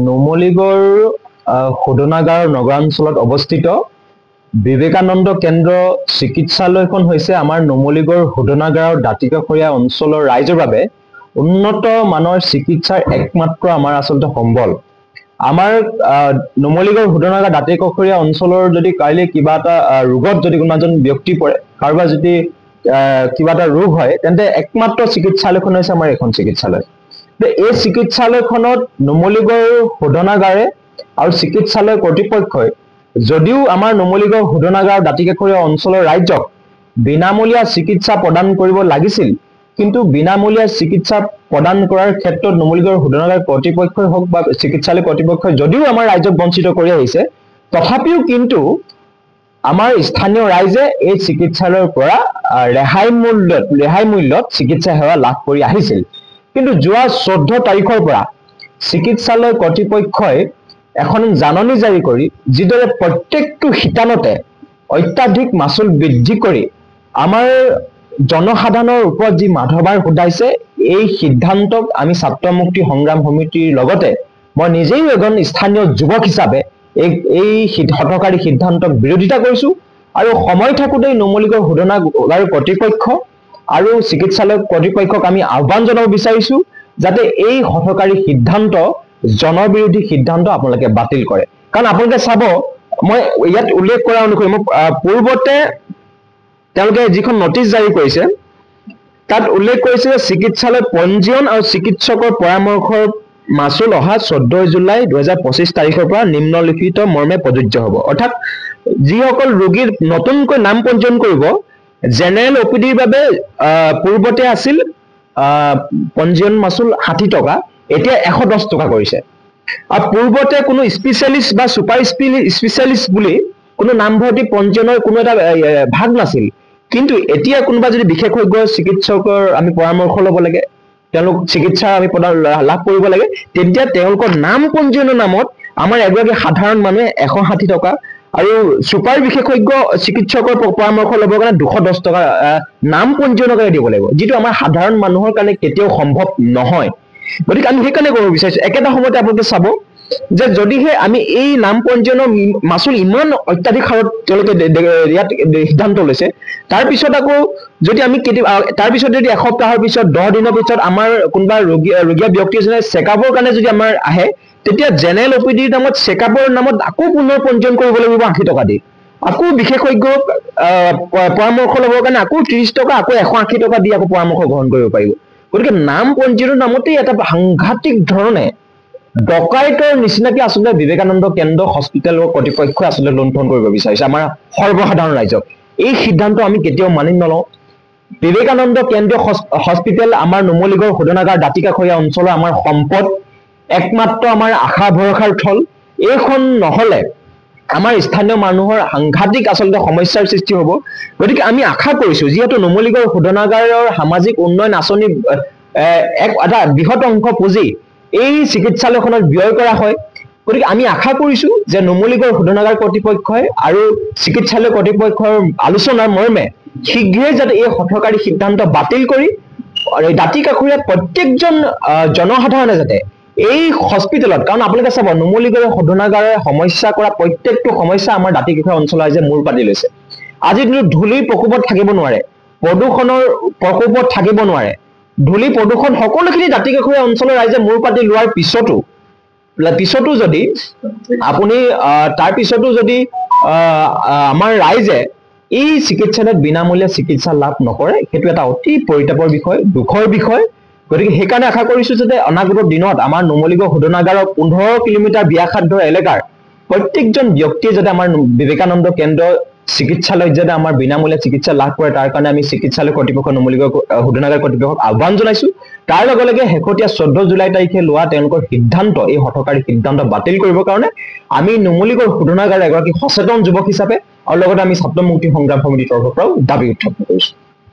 নুমলীগড় শোধনাগাৰ নগৰাঞ্চলত অৱস্থিত বিবেকানন্দ কেন্দ্ৰ চিকিৎসালয়খন হৈছে আমাৰ নুমলীগড় শোধনাগাৰৰ দাঁতিকাষৰীয়া অঞ্চলৰ ৰাইজৰ বাবে উন্নত মানৰ চিকিৎসাৰ একমাত্ৰ আমাৰ আচলতে সম্বল। আমাৰ নুমলীগড় শোধনাগাৰ দাঁতিকাষৰীয়া অঞ্চলৰ যদি কাইলৈ কিবা এটা ৰোগত যদি কোনো এজন ব্যক্তি পৰে, কাৰোবাৰ যদি কিবা এটা ৰোগ হয়, তেন্তে একমাত্ৰ চিকিৎসালয়খন হৈছে আমাৰ এখন চিকিৎসালয়। এই চিকিৎসালয়খনত নুমলীগড় শোধনাগাৰে আৰু চিকিৎসালয় কৰ্তৃপক্ষই যদিও আমাৰ নুমলীগড় শোধনাগাৰ দাঁতিকাষৰীয়া অঞ্চলৰ ৰাইজক বিনামূলীয়া চিকিৎসা প্ৰদান কৰিব লাগিছিল, কিন্তু বিনামূলীয়া চিকিৎসা প্ৰদান কৰাৰ ক্ষেত্ৰত নুমলীগড় শোধনাগাৰ কৰ্তৃপক্ষই হওক বা চিকিৎসালয় কৰ্তৃপক্ষই যদিও আমাৰ ৰাইজক বঞ্চিত কৰি আহিছে, তথাপিও কিন্তু আমাৰ স্থানীয় ৰাইজে এই চিকিৎসালয়ৰ পৰা ৰেহাই মূল্যত চিকিৎসা সেৱা লাভ কৰি আহিছিল। কিন্তু যোৱা 14 তাৰিখৰ পৰা চিকিৎসালয় কৰ্তৃপক্ষই এখন জাননী জাৰি কৰি যিদৰে প্ৰত্যেকটো শিতানতে অত্যাধিক মাচুল বৃদ্ধি কৰি আমাৰ জনসাধাৰণৰ ওপৰত যি মাধবাৰ সোধাইছে, এই সিদ্ধান্তক আমি ছাত্ৰ মুক্তি সংগ্ৰাম সমিতিৰ লগতে মই নিজেই এজন স্থানীয় যুৱক হিচাপে এই হঠকাৰী সিদ্ধান্তক বিৰোধিতা কৰিছো। আৰু সময় থাকোঁতেই নুমলীগড় শোধনাগাৰ কৰ্তৃপক্ষ আৰু চিকিৎসালয় কৰ্তৃপক্ষক আমি আহ্বান জনাব বিচাৰিছো যাতে এই হঠকাৰী সিদ্ধান্ত, জনবিৰোধী সিদ্ধান্ত আপোনালোকে বাতিল কৰে। কাৰণ আপোনালোকে চাব, মই ইয়াত উল্লেখ কৰা অনুসৰি পূৰ্বতে তেওঁলোকে যিখন নটিচ জাৰি কৰিছে তাত উল্লেখ কৰিছে যে চিকিৎসালয় পঞ্জীয়ন আৰু চিকিৎসকৰ পৰামৰ্শৰ মাচুল অহা 14 জুলাই 2025 তাৰিখৰ পৰা নিম্নলিখিত মৰ্মে প্ৰযোজ্য হ'ব। অৰ্থাৎ যিসকল ৰোগীৰ নতুনকৈ নাম পঞ্জীয়ন কৰিব, জেনেৰেল অপিডিৰ বাবে পূৰ্বতে আছিল পঞ্জীয়ন মাচুল 60 টকা, এতিয়া 110 টকা কৰিছে। আৰু পূৰ্বতে কোনো স্পেচিয়েলিষ্ট বা ছুপাৰ স্পেচিয়েলিষ্ট বুলি কোনো নামভৰ্তি পঞ্জীয়নৰ কোনো এটা ভাগ নাছিল, কিন্তু এতিয়া কোনোবা যদি বিশেষজ্ঞ চিকিৎসকৰ আমি পৰামৰ্শ ল'ব লাগে, তেওঁলোক চিকিৎসা আমি লাভ কৰিব লাগে, তেতিয়া তেওঁলোকৰ নাম পঞ্জীয়নৰ নামত আমাৰ এগৰাকী সাধাৰণ মানুহে 160 টকা আৰু ছুপাৰ বিশেষজ্ঞ চিকিৎসকৰ পৰামৰ্শ ল'বৰ কাৰণে 210 টকা নাম পঞ্জীয়নৰ কাৰণে দিব লাগিব, যিটো আমাৰ সাধাৰণ মানুহৰ কাৰণে কেতিয়াও সম্ভৱ নহয়। গতিকে আমি সেইকাৰণে ক'ব বিচাৰিছো, একেটা সময়তে আপোনালোকে চাব যে যদিহে আমি এই নাম পঞ্জীয়নৰ মাচুল ইমান অত্যাধিক হাৰত তেওঁলোকে ইয়াত সিদ্ধান্ত লৈছে, তাৰপিছত আকৌ যদি আমি তাৰপিছত যদি এসপ্তাহৰ পিছত 10 দিনৰ পিছত আমাৰ কোনোবা ৰোগীয়া ব্যক্তি এজনে চেকআপৰ কাৰণে যদি আমাৰ আহে, তেতিয়া জেনেৰেল অপিডিৰ নামত চেকআপৰ নামত আকৌ পুনৰ পঞ্জীয়ন কৰিব লাগিব 80 টকা দি, আকৌ বিশেষজ্ঞ পৰামৰ্শ ল'বৰ কাৰণে আকৌ 30 টকা, আকৌ 180 টকা দি আকৌ পৰামৰ্শ গ্ৰহণ কৰিব পাৰিব। গতিকে নাম পঞ্জীয়নৰ নামতেই এটা সাংঘাতিক ধৰণে ডকাইতৰ নিচিনাকে আচলতে বিবেকানন্দ কেন্দ্ৰ হস্পিটেলৰ কৰ্তৃপক্ষই আচলতে লুণ্ঠন কৰিব বিচাৰিছে আমাৰ সৰ্বসাধাৰণ ৰাইজক। এই সিদ্ধান্ত আমি কেতিয়াও মানি নলওঁ। বিবেকানন্দ কেন্দ্ৰীয় হস্পিটেল আমাৰ নুমলীগড় শোধনাগাৰ দাঁতিকাষৰীয়া অঞ্চলৰ আমাৰ সম্পদ, একমাত্ৰ আমাৰ আশা ভৰসাৰ থল। এইখন নহলে আমাৰ স্থানীয় মানুহৰ সাংঘাতিক আচলতে সমস্যাৰ সৃষ্টি হ'ব। গতিকে আমি আশা কৰিছো, যিহেতু নুমলীগড় শোধনাগাৰৰ সামাজিক উন্নয়ন আঁচনি এটা বৃহৎ অংশ পুঁজি এই চিকিৎসালয়খনত ব্যয় কৰা হয়, গতিকে আমি আশা কৰিছো যে নুমলীগড় শোধনাগাৰ কৰ্তৃপক্ষই আৰু চিকিৎসালয় কৰ্তৃপক্ষৰ আলোচনাৰ মৰ্মে শীঘ্ৰেই যাতে এই হঠকাৰী সিদ্ধান্ত বাতিল কৰি দাঁতিকাষৰীয়া প্ৰত্যেকজন জনসাধাৰণে যাতে এই হস্পিটেলত, কাৰণ আপোনালোকে চাব নুমলীগড় শোধনাগাৰে সমস্যা কৰা প্ৰত্যেকটো সমস্যা আমাৰ দাঁতিকাষৰীয়া অঞ্চলৰ ৰাইজে মূৰ পাতি লৈছে। আজিৰ দিনত ধূলিৰ প্ৰকোপত থাকিব নোৱাৰে, প্ৰদূষণৰ প্ৰকোপত থাকিব নোৱাৰে, ধূলি প্ৰদূষণ সকলোখিনি দাঁতিকাষৰীয়া অঞ্চলৰ ৰাইজে মূৰ পাতি লোৱাৰ পিছতো যদি আপুনি আমাৰ ৰাইজে এই চিকিৎসালয়ত বিনামূলীয়া চিকিৎসা লাভ নকৰে, সেইটো এটা অতি পৰিতাপৰ বিষয়, দুখৰ বিষয়। গতিকে সেইকাৰণে আশা কৰিছো যাতে অনাগত দিনত আমাৰ নুমলীগড় শোধনাগাৰৰ 15 কিলোমিটাৰ ব্যাসাৰ্ধ এলেকাৰ প্ৰত্যেকজন ব্যক্তিয়ে যাতে আমাৰ বিবেকানন্দ কেন্দ্ৰ চিকিৎসালয়ত যাতে আমাৰ বিনামূলীয়া চিকিৎসা লাভ কৰে, তাৰ কাৰণে আমি চিকিৎসালয় কৰ্তৃপক্ষ নুমলীগড় শোধনাগাৰ কৰ্তৃপক্ষক আহ্বান জনাইছো। তাৰ লগে লগে শেহতীয়া 14 জুলাই তাৰিখে লোৱা তেওঁলোকৰ সিদ্ধান্ত, এই হঠকাৰী সিদ্ধান্ত বাতিল কৰিবৰ কাৰণে আমি নুমলীগড় শোধনাগাৰৰ এগৰাকী সচেতন যুৱক হিচাপে আৰু লগতে আমি ছাত্ৰ মুক্তি সংগ্ৰাম সমিতিৰ তৰফৰ পৰাও দাবী উত্থাপন কৰিছো।